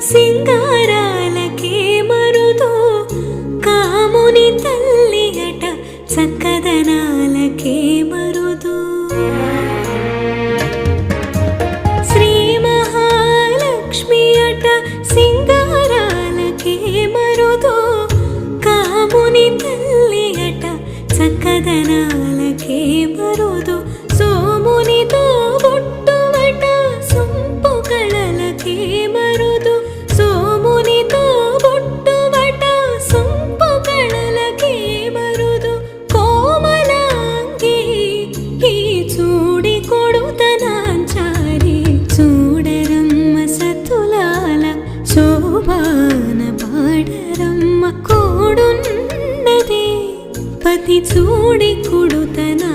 సింగారాలకే మరుదు కాముని తల్లి అట చక్కదనాలకే మరుదు శ్రీ మహాలక్ష్మి అట సింగారాలకే మరుదు కాముని తల్లి అట చక్కదనాలకే మరుదు సోమునితో బొట్టువట సొంపు కళలకే మరుదు సోమునితో బొట్టువట సొంపు కళలకే మరుదు కోమలాంగి ఈ చూడి కొడుతనాంచారి చూడరమ్మ సతులాల శోభాన పాడరమ్మ కోడున్నదే పతి చూడి కొడుతనా